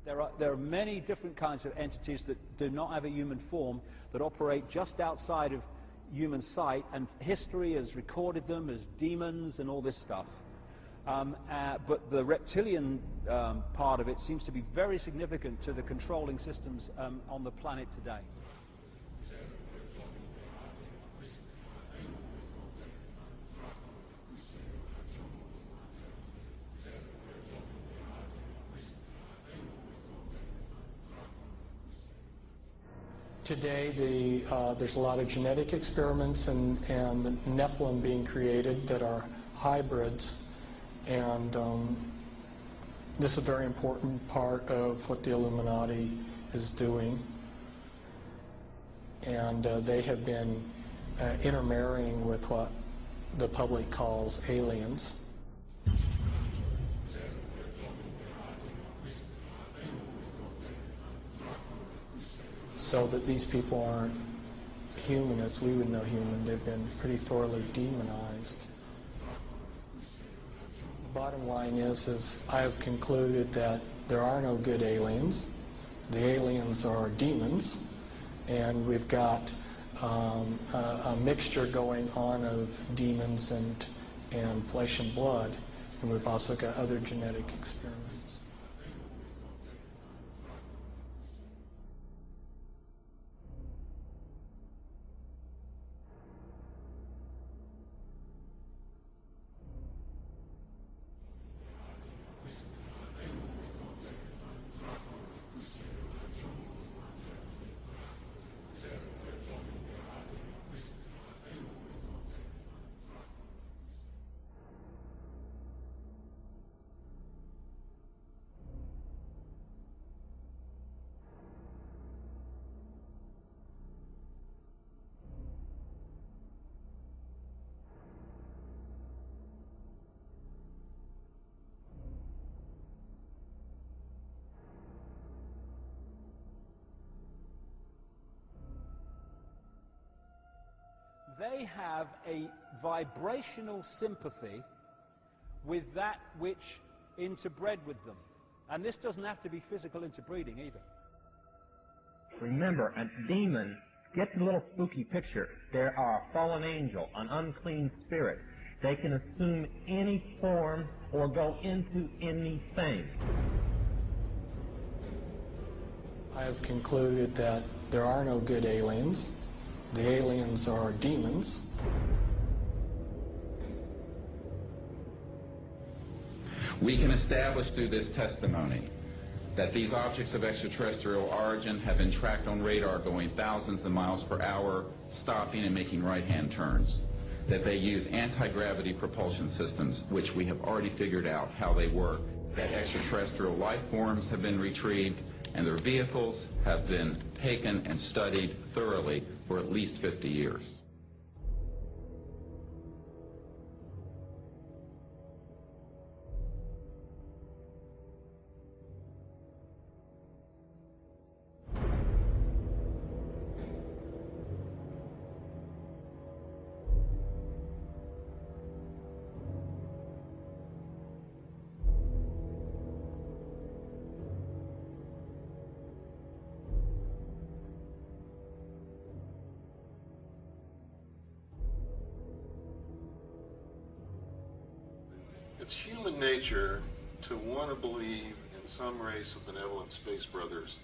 There are many different kinds of entities that do not have a human form, that operate just outside of human sight, and history has recorded them as demons and all this stuff. But the reptilian part of it seems to be very significant to the controlling systems on the planet today. Today, there's a lot of genetic experiments and the Nephilim being created that are hybrids, and this is a very important part of what the Illuminati is doing. And they have been intermarrying with what the public calls aliens. So that these people aren't human as we would know human. They've been pretty thoroughly demonized. The bottom line is I have concluded that there are no good aliens. The aliens are demons, and we've got a mixture going on of demons and flesh and blood, and we've also got other genetic experiments. They have a vibrational sympathy with that which interbred with them. And this doesn't have to be physical interbreeding either. Remember, a demon, get the little spooky picture. There are a fallen angel, an unclean spirit. They can assume any form or go into anything. I have concluded that there are no good aliens. The aliens are demons. We can establish through this testimony that these objects of extraterrestrial origin have been tracked on radar going thousands of miles per hour, stopping and making right-hand turns. That they use anti-gravity propulsion systems, which we have already figured out how they work. That extraterrestrial life forms have been retrieved, and their vehicles have been taken and studied thoroughly for at least 50 years. It's human nature to want to believe in some race of benevolent space brothers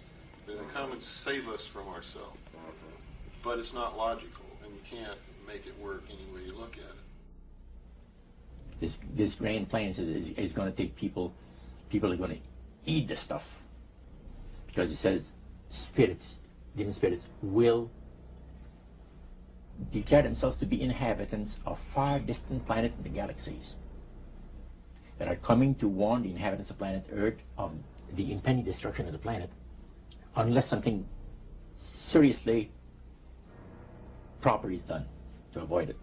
that will come and save us from ourselves. But it's not logical, and you can't make it work any way you look at it. This grand plan is going to take people are going to eat the stuff. Because it says spirits, demon spirits, will declare themselves to be inhabitants of far distant planets in the galaxies that are coming to warn the inhabitants of planet Earth of the impending destruction of the planet unless something seriously proper is done to avoid it.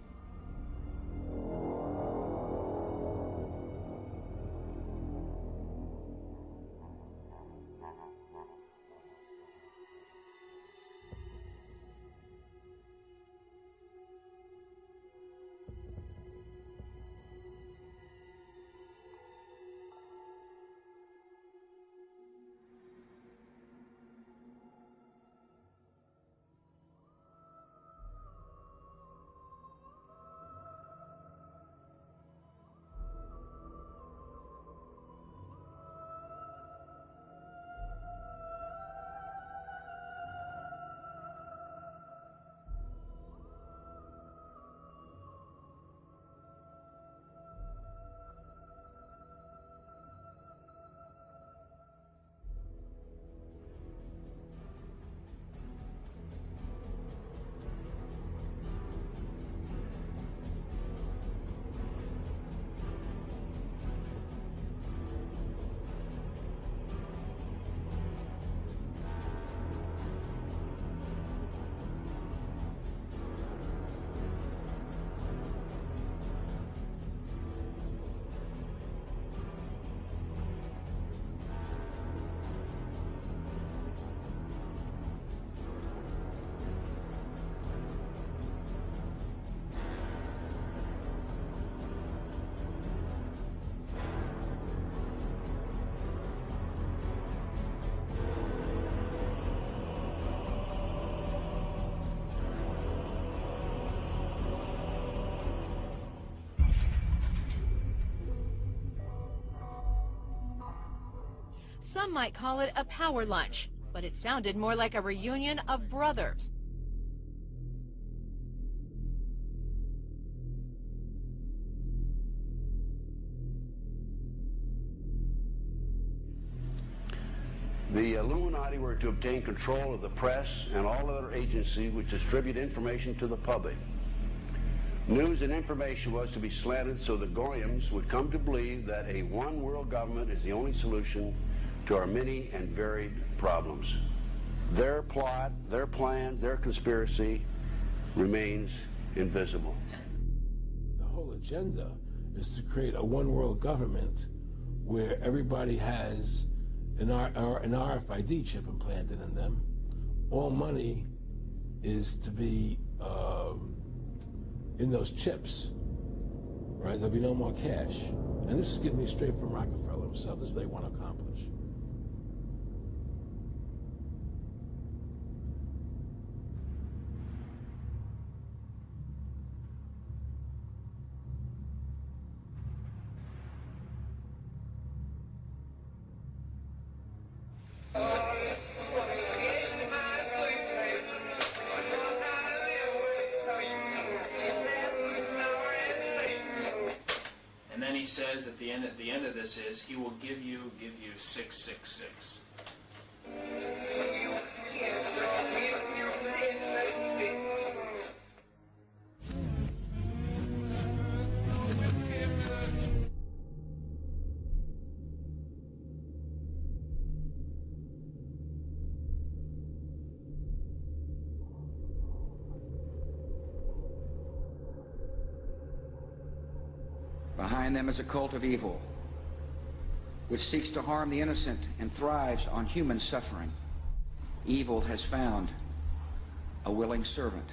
Some might call it a power lunch, but it sounded more like a reunion of brothers. The Illuminati were to obtain control of the press and all other agencies which distribute information to the public. News and information was to be slanted so the Goyams would come to believe that a one world government is the only solution to our many and varied problems. Their plot, their plans, their conspiracy remains invisible. The whole agenda is to create a one world government where everybody has an RFID chip implanted in them. All money is to be in those chips, right? There'll be no more cash. And this is getting me straight from Rockefeller himself. This is what they want to accomplish. And then he says at the end of this is he will give you 666. Behind them is a cult of evil, which seeks to harm the innocent and thrives on human suffering. Evil has found a willing servant.